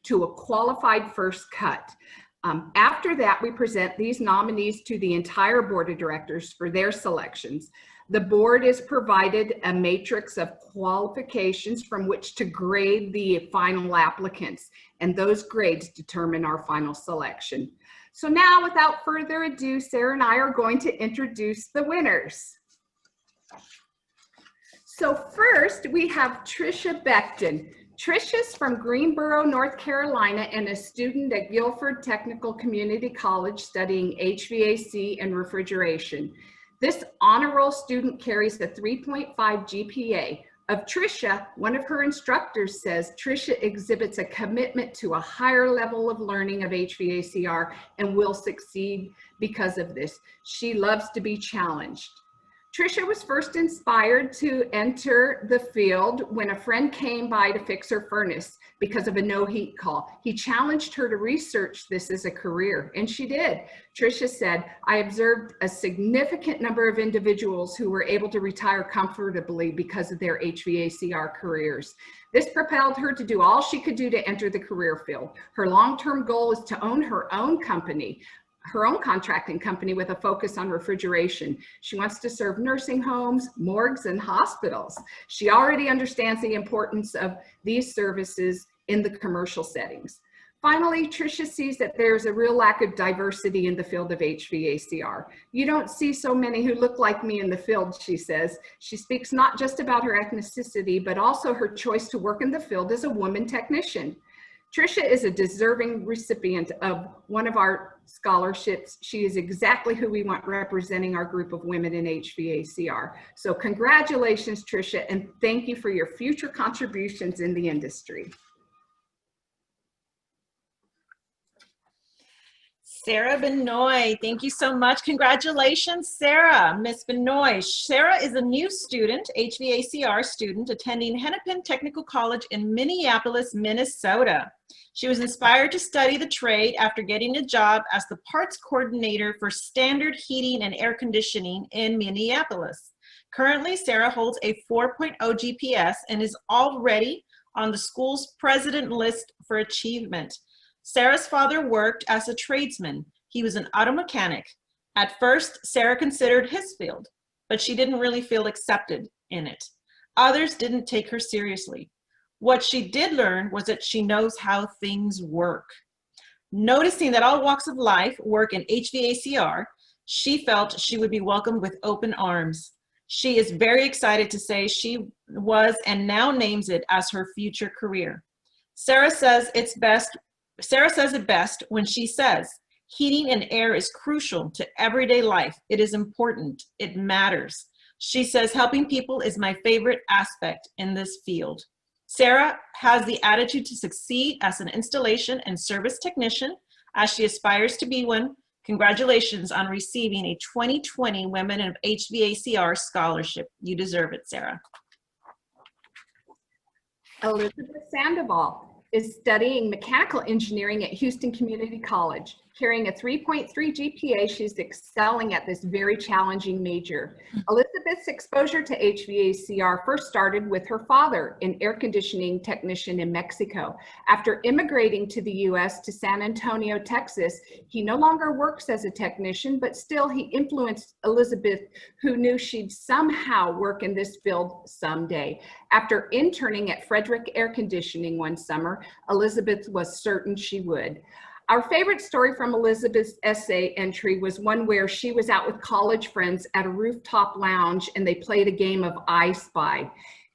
to a qualified first cut. After that, we present these nominees to the entire board of directors for their selections. The board is provided a matrix of qualifications from which to grade the final applicants, and those grades determine our final selection. So now, without further ado, Sarah and I are going to introduce the winners. So first, we have Trisha Becton. Trisha's from Greenboro, North Carolina, and a student at Guilford Technical Community College studying HVAC and refrigeration. This honor roll student carries a 3.5 GPA. Of Trisha, one of her instructors says Trisha exhibits a commitment to a higher level of learning of HVACR and will succeed because of this. She loves to be challenged. Trisha was first inspired to enter the field when a friend came by to fix her furnace because of a no heat call. He challenged her to research this as a career, and she did. Trisha said, "I observed a significant number of individuals who were able to retire comfortably because of their HVACR careers. This propelled her to do all she could do to enter the career field. Her long-term goal is to own her own company, her own contracting company with a focus on refrigeration. She wants to serve nursing homes, morgues, and hospitals. She already understands the importance of these services in the commercial settings." Finally, Trisha sees that there's a real lack of diversity in the field of HVACR. "You don't see so many who look like me in the field," she says. She speaks not just about her ethnicity, but also her choice to work in the field as a woman technician. Trisha is a deserving recipient of one of our scholarships. She is exactly who we want representing our group of women in HVACR. So congratulations, Trisha, and thank you for your future contributions in the industry. Sarah Benoy, thank you so much. Congratulations, Sarah. Miss Benoy. Sarah is a new student, HVACR student, attending Hennepin Technical College in Minneapolis, Minnesota. She was inspired to study the trade after getting a job as the parts coordinator for standard heating and air conditioning in Minneapolis. Currently, Sarah holds a 4.0 GPS and is already on the school's president list for achievement. Sarah's father worked as a tradesman. He was an auto mechanic. At first, Sarah considered his field, but she didn't really feel accepted in it. Others didn't take her seriously. What she did learn was that she knows how things work. Noticing that all walks of life work in HVACR, she felt she would be welcomed with open arms. She is very excited to say she was and now names it as her future career. Sarah says it best when she says, "Heating and air is crucial to everyday life. It is important. It matters." She says, "Helping people is my favorite aspect in this field." Sarah has the attitude to succeed as an installation and service technician as she aspires to be one. Congratulations on receiving a 2020 Women of HVACR scholarship. You deserve it, Sarah. Elizabeth Sandoval is studying mechanical engineering at Houston Community College. Carrying a 3.3 GPA, she's excelling at this very challenging major. Elizabeth's exposure to HVACR first started with her father, an air conditioning technician in Mexico. After immigrating to the US to San Antonio, Texas, he no longer works as a technician, but still he influenced Elizabeth, who knew she'd somehow work in this field someday. After interning at Frederick Air Conditioning one summer, Elizabeth was certain she would. Our favorite story from Elizabeth's essay entry was one where she was out with college friends at a rooftop lounge and they played a game of I Spy.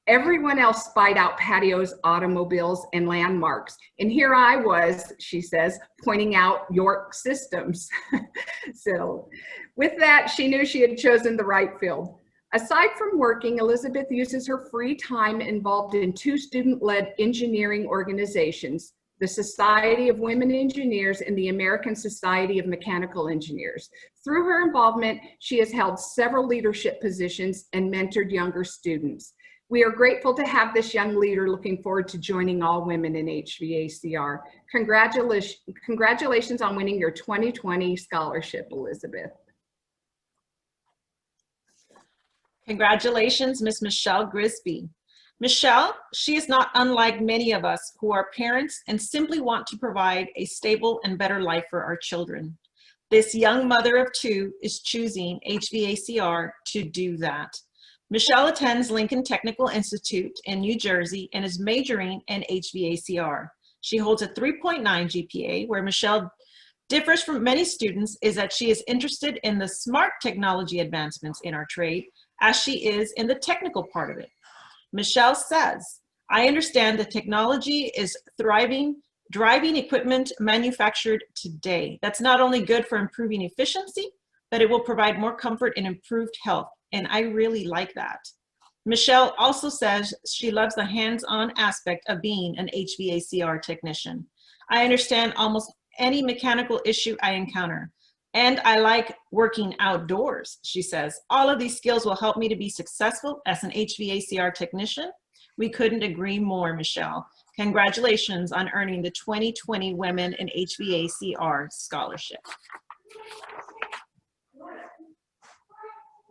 Everyone else spied out patios, automobiles, and landmarks. And here I was, she says, pointing out York Systems. So with that, she knew she had chosen the right field. Aside from working, Elizabeth uses her free time involved in two student-led engineering organizations, the Society of Women Engineers and the American Society of Mechanical Engineers. Through her involvement, she has held several leadership positions and mentored younger students. We are grateful to have this young leader, looking forward to joining all women in HVACR. Congratulations on winning your 2020 scholarship, Elizabeth. Congratulations, Ms. Michelle Grisby. Michelle, she is not unlike many of us who are parents and simply want to provide a stable and better life for our children. This young mother of two is choosing HVACR to do that. Michelle attends Lincoln Technical Institute in New Jersey and is majoring in HVACR. She holds a 3.9 GPA. Where Michelle differs from many students is that she is interested in the smart technology advancements in our trade as she is in the technical part of it. Michelle says, I understand that technology is driving equipment manufactured today. That's not only good for improving efficiency, but it will provide more comfort and improved health. And I really like that. Michelle also says she loves the hands-on aspect of being an HVACR technician. I understand almost any mechanical issue I encounter. And I like working outdoors, she says. All of these skills will help me to be successful as an HVACR technician. We couldn't agree more, Michelle. Congratulations on earning the 2020 Women in HVACR Scholarship.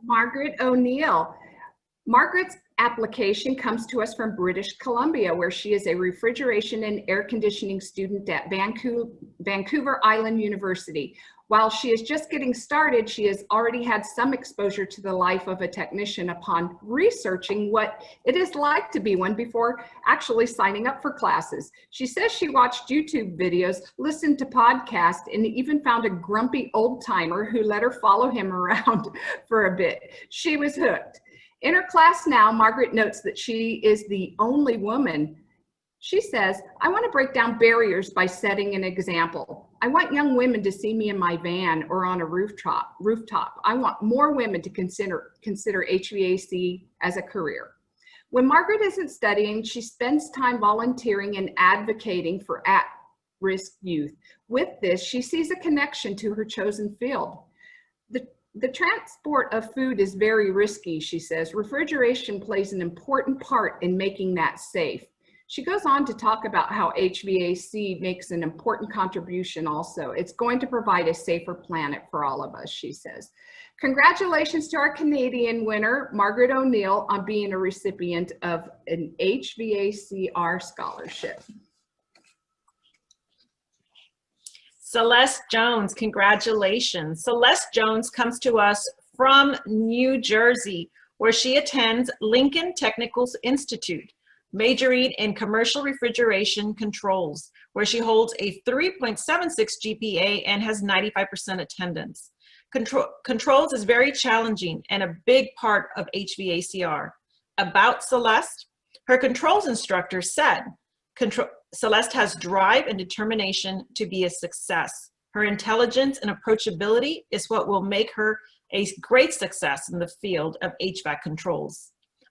Margaret O'Neill. Margaret's application comes to us from British Columbia, where she is a refrigeration and air conditioning student at Vancouver Island University. While she is just getting started, she has already had some exposure to the life of a technician upon researching what it is like to be one before actually signing up for classes. She says she watched YouTube videos, listened to podcasts, and even found a grumpy old timer who let her follow him around for a bit. She was hooked. In her class now, Margaret notes that she is the only woman. She says, I want to break down barriers by setting an example. I want young women to see me in my van or on a rooftop. I want more women to consider HVAC as a career. When Margaret isn't studying, she spends time volunteering and advocating for at-risk youth. With this, she sees a connection to her chosen field. The transport of food is very risky, she says. Refrigeration plays an important part in making that safe. She goes on to talk about how HVAC makes an important contribution also. It's going to provide a safer planet for all of us, she says. Congratulations to our Canadian winner, Margaret O'Neill, on being a recipient of an HVACR scholarship. Celeste Jones, congratulations. Celeste Jones comes to us from New Jersey, where she attends Lincoln Technical Institute, majoring in commercial refrigeration controls, where she holds a 3.76 GPA and has 95% attendance. Controls is very challenging and a big part of HVACR. About Celeste, her controls instructor said, Celeste has drive and determination to be a success. Her intelligence and approachability is what will make her a great success in the field of HVAC controls.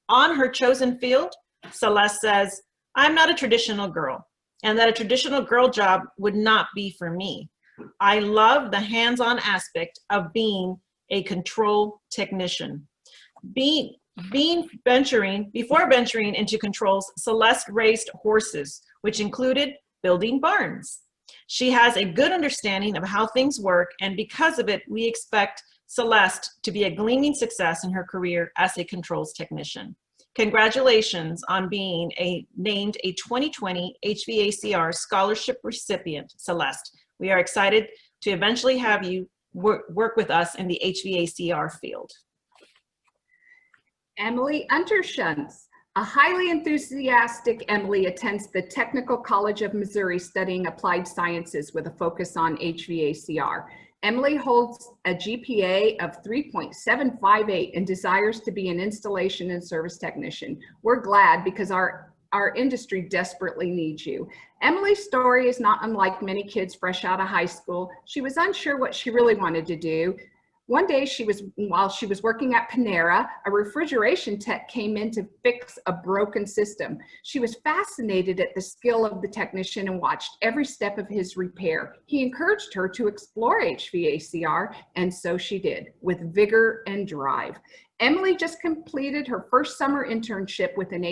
On her chosen field, Celeste says, I'm not a traditional girl, and that a traditional girl job would not be for me. I love the hands-on aspect of being a control technician. Before venturing into controls, Celeste raised horses, which included building barns. She has a good understanding of how things work, and because of it, we expect Celeste to be a gleaming success in her career as a controls technician. Congratulations on being named a 2020 HVACR scholarship recipient, Celeste. We are excited to eventually have you work with us in the HVACR field. Emily Untershuntz. A highly enthusiastic Emily attends the Technical College of Missouri studying applied sciences with a focus on HVACR. Emily holds a GPA of 3.758 and desires to be an installation and service technician. We're glad because our industry desperately needs you. Emily's story is not unlike many kids fresh out of high school. She was unsure what she really wanted to do. One day while she was working at Panera, a refrigeration tech came in to fix a broken system. She was fascinated at the skill of the technician and watched every step of his repair. He encouraged her to explore HVACR, and so she did, with vigor and drive. Emily just completed her first summer internship with an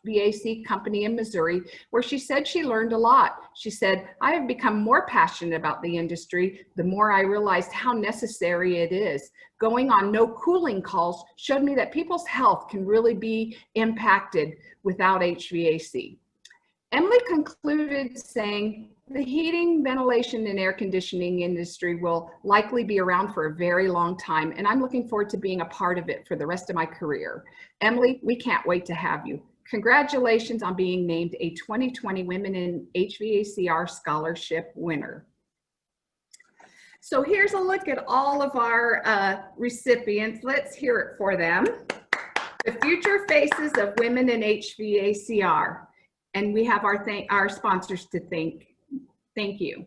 HVAC company in Missouri, where she said she learned a lot. She said, I have become more passionate about the industry the more I realized how necessary it is. Going on no cooling calls showed me that people's health can really be impacted without HVAC. Emily concluded saying, the heating, ventilation, and air conditioning industry will likely be around for a very long time, and I'm looking forward to being a part of it for the rest of my career. Emily, we can't wait to have you. Congratulations on being named a 2020 Women in HVACR Scholarship winner. So here's a look at all of our recipients. Let's hear it for them. The future faces of women in HVACR. And we have our sponsors to thank. Thank you.